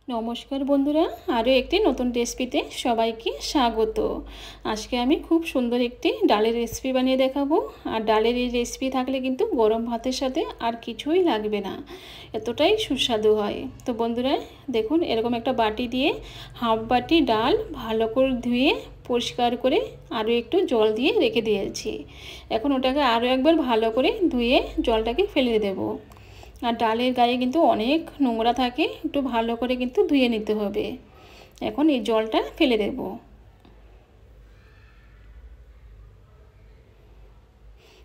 নমস্কার বন্ধুরা, আরও একটি নতুন রেসিপিতে সবাইকে স্বাগত। আজকে আমি খুব সুন্দর একটি ডালের রেসিপি বানিয়ে দেখাবো। আর ডালের এই রেসিপি থাকলে কিন্তু গরম ভাতের সাথে আর কিছুই লাগবে না, এতটাই সুস্বাদু হয়। তো বন্ধুরা দেখুন, এরকম একটা বাটি দিয়ে হাফ বাটি ডাল ভালো করে ধুয়ে পরিষ্কার করে আরও একটু জল দিয়ে রেখে দিয়েছি। এখন ওটাকে আরও একবার ভালো করে ধুয়ে জলটাকে ফেলে দেবো। আর ডালের গায়ে কিন্তু অনেক নোংরা থাকে, একটু ভালো করে কিন্তু ধুয়ে নিতে হবে। এখন এই জলটা ফেলে দেব।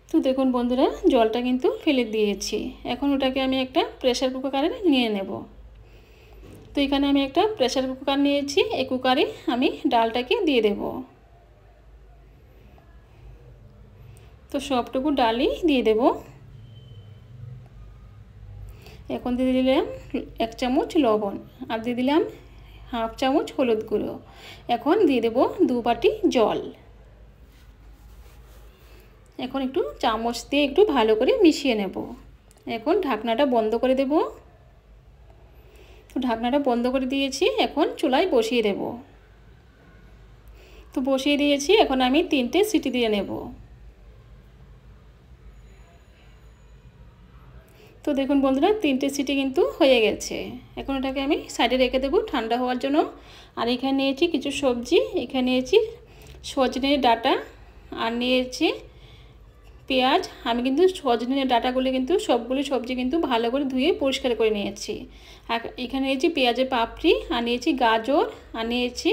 তো দেখুন বন্ধুরা, জলটা কিন্তু ফেলে দিয়েছি। এখন ওটাকে আমি একটা প্রেসার কুকারে নিয়ে নেব। তো এখানে আমি একটা প্রেসার কুকার নিয়েছি, এই কুকারে আমি ডালটাকে দিয়ে দেব। তো সবটুকু ডালই দিয়ে দেব। এখন দিয়ে দিলাম 1 চামচ লবণ, আর দিয়ে দিলাম হাফ চামচ হলুদ গুঁড়ো। এখন দিয়ে দেব 2 বাটি জল। এখন একটু চামচ দিয়ে একটু ভালো করে মিশিয়ে নেব। এখন ঢাকনাটা বন্ধ করে দেব। তো ঢাকনাটা বন্ধ করে দিয়েছি, এখন চুলায় বসিয়ে দেব। তো বসিয়ে দিয়েছি, এখন আমি 3টে সিটি দিয়ে নেব। তো দেখুন বন্ধুরা, 3টে সিটি কিন্তু হয়ে গেছে। এখন এটাকে আমি সাইডে রেখে দেবো ঠান্ডা হওয়ার জন্য। আর এখানে নিয়েছি কিছু সবজি, এখানে নিয়েছি সজনে ডাঁটা, আর নিয়েছি পেঁয়াজ। আমি কিন্তু সজনে ডাঁটাগুলো কিন্তু সবগুলো সবজি কিন্তু ভালো করে ধুয়ে পরিষ্কার করে নিয়েছি। আর এখানে নিয়েছি পেঁয়াজের পাপড়ি, আর নিয়েছি গাজর, আর নিয়েছি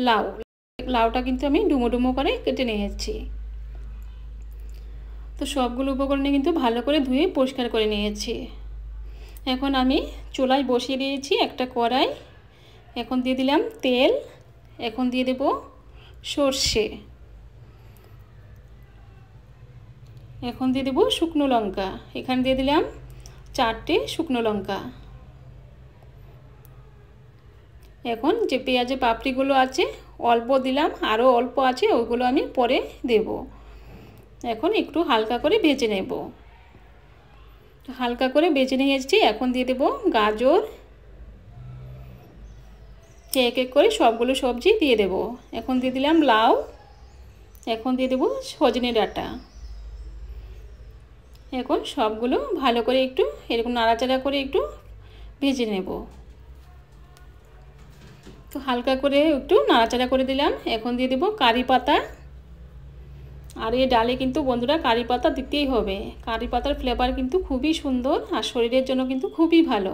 লাউ। লাউটা কিন্তু আমি ডুমো ডুমো করে কেটে নিয়েছি। তো সবগুলো উপকরণে কিন্তু ভালো করে ধুয়ে পরিষ্কার করে নিয়েছি। এখন আমি চুলায় বসিয়ে দিয়েছি একটা কড়াই। এখন দিয়ে দিলাম তেল। এখন দিয়ে দেব সর্ষে। এখন দিয়ে দেব শুকনো লঙ্কা। এখানে দিয়ে দিলাম 4টে শুকনো লঙ্কা। এখন যে পেঁয়াজের পাপড়িগুলো আছে অল্প দিলাম, আরও অল্প আছে, ওগুলো আমি পরে দেব। এখন একটু হালকা করে ভেজে নেব। হালকা করে ভেজে নিয়েছি। এখন দিয়ে দেব গাজর। এক এক করে সবগুলো সবজি দিয়ে দেব। এখন দিয়ে দিলাম লাউ। এখন দিয়ে দেব সজনে ডাঁটা। এখন সবগুলো ভালো করে একটু এরকম নাড়াচাড়া করে একটু ভেজে নেব। তো হালকা করে একটু নাড়াচাড়া করে দিলাম। এখন দিয়ে দেব কারি পাতা। আর এই ডালে কিন্তু বন্ধুরা কারি পাতা দিতেই হবে। কারি পাতার ফ্লেভার কিন্তু খুবই সুন্দর, আর শরীরের জন্য কিন্তু খুবই ভালো।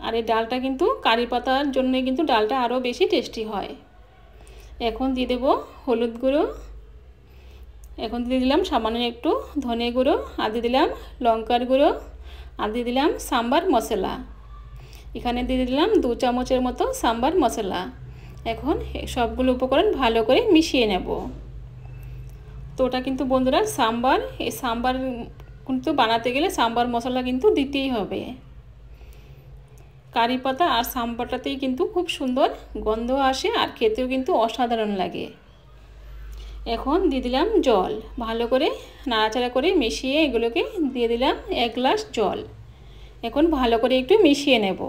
আর এই ডালটা কিন্তু কারি পাতার জন্য কিন্তু ডালটা আরও বেশি টেস্টি হয়। এখন দিয়ে দেব হলুদ গুঁড়ো। এখন দিয়ে দিলাম সামান্য একটু ধনে গুঁড়ো, আর দিয়ে দিলাম লঙ্কার গুঁড়ো, আর দিয়ে দিলাম সাম্বার মশলা। এখানে দিয়ে দিলাম 2 চামচের মতো সাম্বার মশলা। এখন সবগুলো উপকরণ ভালো করে মিশিয়ে নেব। তো ওটা কিন্তু বন্ধুরা সাম্বার, এই সাম্বার কিন্তু বানাতে গেলে সাম্বার মশলা কিন্তু দিতেই হবে। কারি পাতা আর সাম্বারটাতেই কিন্তু খুব সুন্দর গন্ধ আসে, আর খেতেও কিন্তু অসাধারণ লাগে। এখন দিয়ে দিলাম জল। ভালো করে নাড়াচাড়া করে মিশিয়ে এগুলোকে দিয়ে দিলাম 1 গ্লাস জল। এখন ভালো করে একটু মিশিয়ে নেব।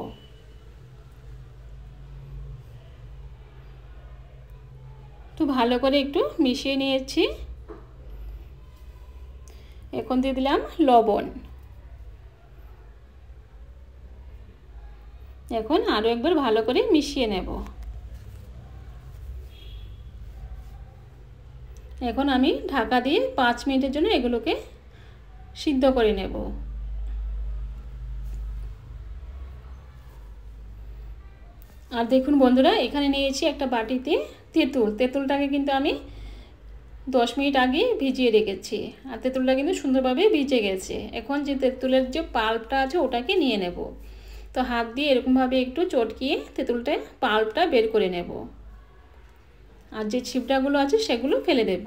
তো ভালো করে একটু মিশিয়ে নিয়েছি। এখন দিয়ে দিলাম লবণ। এখন আরও একবার ভালো করে মিশিয়ে নেব। এখন আমি ঢাকা দিয়ে 5 মিনিটের জন্য এগুলোকে সিদ্ধ করে নেব। আর দেখুন বন্ধুরা, এখানে নিয়েছি একটা বাটিতে তেঁতুল। তেঁতুলটাকে কিন্তু আমি 10 মিনিট আগে ভিজিয়ে রেখেছি, আর তেঁতুলটা কিন্তু সুন্দরভাবে ভিজে গেছে। এখন যে তেঁতুলের যে পাল্পটা আছে ওটাকে নিয়ে নেব। তো হাত দিয়ে এরকমভাবে একটু চটকিয়ে তেঁতুলটা পাল্পটা বের করে নেব, আর যে ছিবড়াগুলো আছে সেগুলো ফেলে দেব।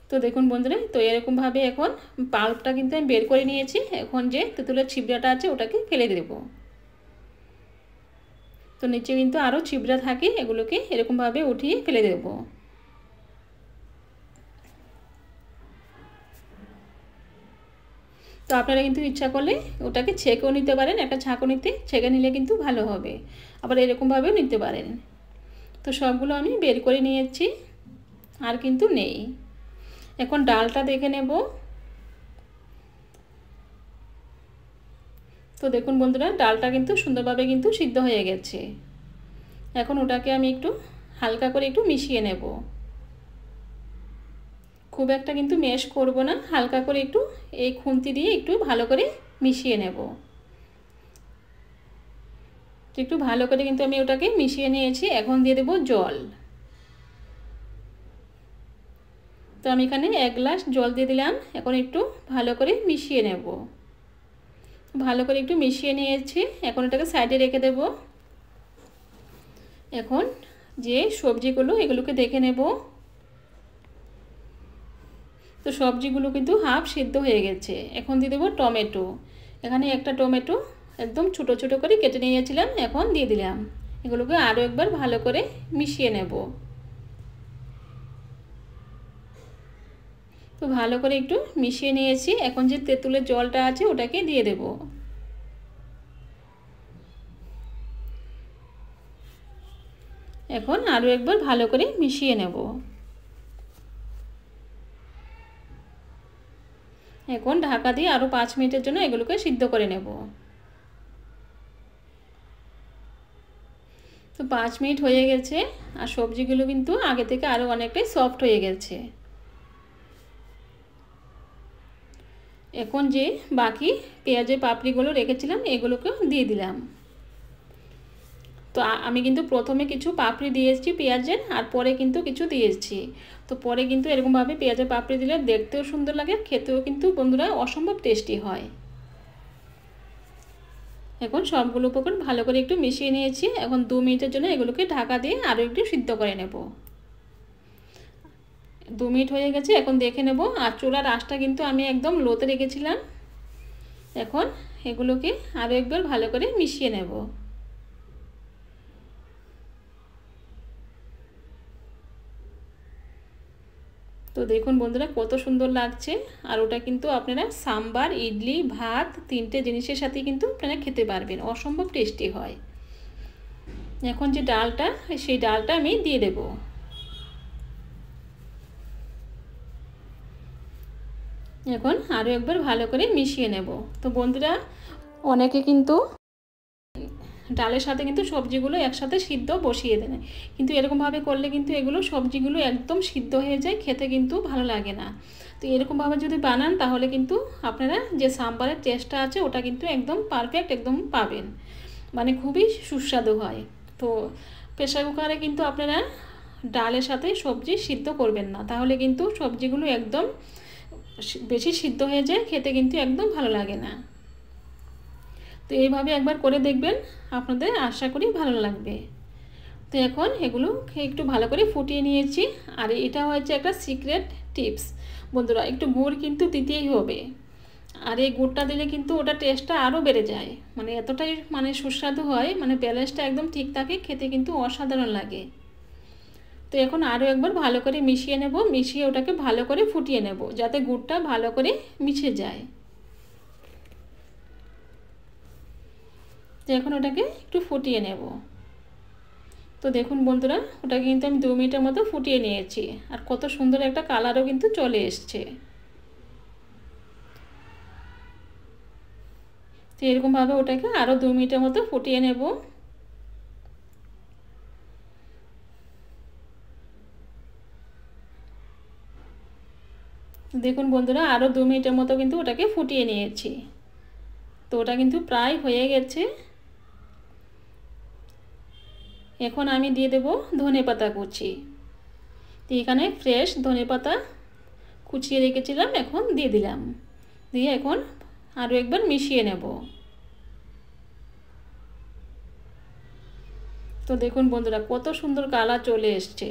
তো দেখুন বন্ধুরা, তো এরকমভাবে এখন পাল্পটা কিন্তু আমি বের করে নিয়েছি। এখন যে তেঁতুলের ছিবড়াটা আছে ওটাকে ফেলে দেব। তো নিচে কিন্তু আরও ছিবড়া থাকে, এগুলোকে এরকমভাবে উঠিয়ে ফেলে দেব। তো আপনারা কিন্তু ইচ্ছা করলে ওটাকে ছেঁকেও নিতে পারেন, একটা ছাঁকুনিতে ছেঁকে নিলে কিন্তু ভালো হবে, আবার এরকমভাবেও নিতে পারেন। তো সবগুলো আমি বের করে নিয়েছি, আর কিন্তু নেই। এখন ডালটা দেখে নেব। তো দেখুন বন্ধুরা, ডালটা কিন্তু সুন্দরভাবে কিন্তু সিদ্ধ হয়ে গেছে। এখন ওটাকে আমি একটু হালকা করে একটু মিশিয়ে নেব। খুব একটা কিন্তু ম্যাশ করব না, হালকা করে একটু এই খুন্তি দিয়ে একটু ভালো করে মিশিয়ে নেব। একটু ভালো করে কিন্তু আমি ওটাকে মিশিয়ে নিয়েছি। এখন দিয়ে দেব জল। তো আমি এখানে 1 গ্লাস জল দিয়ে দিলাম। এখন একটু ভালো করে মিশিয়ে নেব। ভালো করে একটু মিশিয়ে নিয়েছি। এখন এটাকে সাইডে রেখে দেব। এখন যে সবজিগুলো এগুলোকে দেখে নেব। তো সবজিগুলো কিন্তু হাফ সিদ্ধ হয়ে গেছে। এখন দিয়ে দেবো টমেটো। এখানে একটা টমেটো একদম ছোট ছোট করে কেটে নিয়েছিলাম, এখন দিয়ে দিলাম। এগুলোকে আরও একবার ভালো করে মিশিয়ে নেব। তো ভালো করে একটু মিশিয়ে নিয়েছি। এখন যে তেঁতুলের জলটা আছে ওটাকে দিয়ে দেব। এখন আরও একবার ভালো করে মিশিয়ে নেব। এখন ঢাকা দিয়ে আরও 5 মিনিটের জন্য এগুলোকে সিদ্ধ করে নেব। তো 5 মিনিট হয়ে গেছে, আর সবজিগুলো কিন্তু আগে থেকে আরও অনেকটাই সফট হয়ে গেছে। এখন যে বাকি পেঁয়াজের পাপড়িগুলো রেখেছিলাম এগুলোকে দিয়ে দিলাম। তো আমি কিন্তু প্রথমে কিছু পাপড়ি দিয়েছি পেঁয়াজের, আর পরে কিন্তু কিছু দিয়েছি। তো পরে কিন্তু এরকমভাবে পেঁয়াজের পাপড়ি দিলে দেখতেও সুন্দর লাগে, খেতেও কিন্তু বন্ধুরা অসম্ভব টেস্টি হয়। এখন সবগুলো উপকরণ ভালো করে একটু মিশিয়ে নিয়েছি। এখন 2 মিনিটের জন্য এগুলোকে ঢাকা দিয়ে আরও একটু সিদ্ধ করে নেব। 2 মিনিট হয়ে গেছে, এখন দেখে নেব। আর চুলার আঁচটা কিন্তু আমি একদম লোতে রেখেছিলাম। এখন এগুলোকে আরও একবার ভালো করে মিশিয়ে নেব। তো দেখুন বন্ধুরা কত সুন্দর লাগছে। আর ওটা কিন্তু আপনারা সাম্বার, ইডলি, ভাত 3টে জিনিসের সাথে কিন্তু আপনারা খেতে পারবেন, অসম্ভব টেস্টি হয়। এখন যে ডালটা, সেই ডালটা আমি দিয়ে দেব। এখন আরও একবার ভালো করে মিশিয়ে নেব। তো বন্ধুরা, অনেকে কিন্তু ডালের সাথে কিন্তু সবজিগুলো একসাথে সিদ্ধ বসিয়ে দেন, কিন্তু এরকমভাবে করলে কিন্তু এগুলো সবজিগুলো একদম সিদ্ধ হয়ে যায়, খেতে কিন্তু ভালো লাগে না। তো এরকমভাবে যদি বানান তাহলে কিন্তু আপনারা যে সাম্বারের টেস্টটা আছে ওটা কিন্তু একদম পারফেক্ট একদম পাবেন, মানে খুবই সুস্বাদু হয়। তো প্রেসার কুকারে কিন্তু আপনারা ডালের সাথে সবজি সিদ্ধ করবেন না, তাহলে কিন্তু সবজিগুলো একদম বেশি সিদ্ধ হয়ে যায়, খেতে কিন্তু একদম ভালো লাগে না। তো এইভাবে একবার করে দেখবেন, আপনাদের আশা করি ভালো লাগবে। তো এখন এগুলো একটু ভালো করে ফুটিয়ে নিয়েছি। আর এটা হচ্ছে একটা সিক্রেট টিপস বন্ধুরা, একটু গুড় কিন্তু দিতেই হবে। আর এই গুড়টা দিলে কিন্তু ওটা টেস্টটা আরও বেড়ে যায়, মানে এতটাই মানে সুস্বাদু হয়, মানে ব্যালেন্সটা একদম ঠিক থাকে, খেতে কিন্তু অসাধারণ লাগে। তো এখন আরও একবার ভালো করে মিশিয়ে নেব। মিশিয়ে ওটাকে ভালো করে ফুটিয়ে নেব, যাতে গুড়টা ভালো করে মিশে যায়। তো এখন ওটাকে একটু ফুটিয়ে নেব। তো দেখুন বন্ধুরা, ওটাকে কিন্তু আমি 2 মিনিটের মতো ফুটিয়ে নিয়েছি, আর কত সুন্দর একটা কালারও কিন্তু চলে এসছে। তো এরকমভাবে ওটাকে আরও 2 মিনিটের মতো ফুটিয়ে নেব। দেখুন বন্ধুরা, আরও 2 মিনিটের মতো কিন্তু ওটাকে ফুটিয়ে নিয়েছি। তো ওটা কিন্তু প্রায় হয়ে গেছে। এখন আমি দিয়ে দেব ধনেপাতা কুচি। তো এখানে ফ্রেশ ধনেপাতা কুচিয়ে রেখেছিলাম, এখন দিয়ে দিলাম। দিয়ে এখন আরও একবার মিশিয়ে নেব। তো দেখুন বন্ধুরা কত সুন্দর কালার চলে এসছে,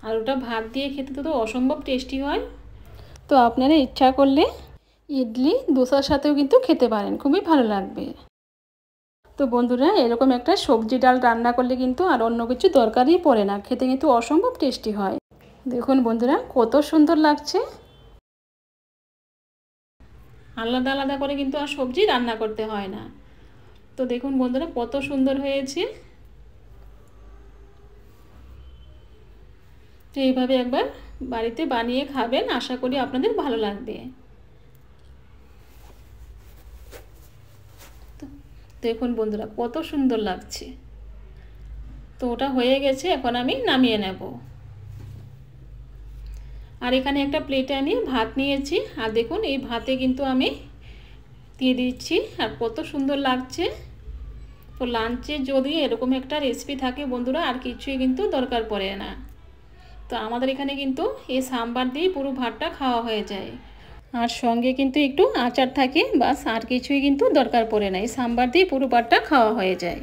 আর ওটা ভাত দিয়ে খেতে তো অসম্ভব টেস্টি হয়। তো আপনারা ইচ্ছা করলে ইডলি, দোসার সাথেও কিন্তু খেতে পারেন, খুবই ভালো লাগবে। তো বন্ধুরা, এরকম একটা সবজি ডাল রান্না করলে কিন্তু আর অন্য কিছু দরকারই পড়ে না, খেতে কিন্তু অসম্ভব টেস্টি হয়। দেখুন বন্ধুরা কত সুন্দর লাগছে। আলাদা আলাদা করে কিন্তু আর সবজি রান্না করতে হয় না। তো দেখুন বন্ধুরা কত সুন্দর হয়েছে। তো এইভাবে একবার বাড়িতে বানিয়ে খাবেন, আশা করি আপনাদের ভালো লাগবে। দেখুন বন্ধুরা কত সুন্দর লাগছে। তো ওটা হয়ে গেছে, এখন আমি নামিয়ে নেব। আর এখানে একটা প্লেটে আমি ভাত নিয়েছি, আর দেখুন এই ভাতে কিন্তু আমি দিয়ে দিচ্ছি, আর কত সুন্দর লাগছে। তো লাঞ্চে যদি এরকম একটা রেসিপি থাকে বন্ধুরা, আর কিছুই কিন্তু দরকার পড়ে না। তো আমাদের এখানে কিন্তু এই সাম্বার দিয়েই পুরো ভাতটা খাওয়া হয়ে যায়, আর সঙ্গে কিন্তু একটু আচার থাকে, বাস আর কিছুই কিন্তু দরকার পড়ে না, এই সাম্বার দিয়ে পুরো ভাতটা খাওয়া হয়ে যায়।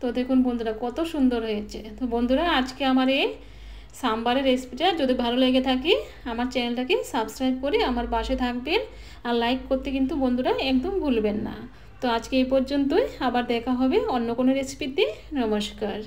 তো দেখুন বন্ধুরা কত সুন্দর হয়েছে। তো বন্ধুরা আজকে আমার এই সাম্বারের রেসিপিটা যদি ভালো লেগে থাকে, আমার চ্যানেলটাকে সাবস্ক্রাইব করে আমার পাশে থাকবেন, আর লাইক করতে কিন্তু বন্ধুরা একদম ভুলবেন না। তো আজকে এই পর্যন্তই, আবার দেখা হবে অন্য কোনো রেসিপিতে। নমস্কার।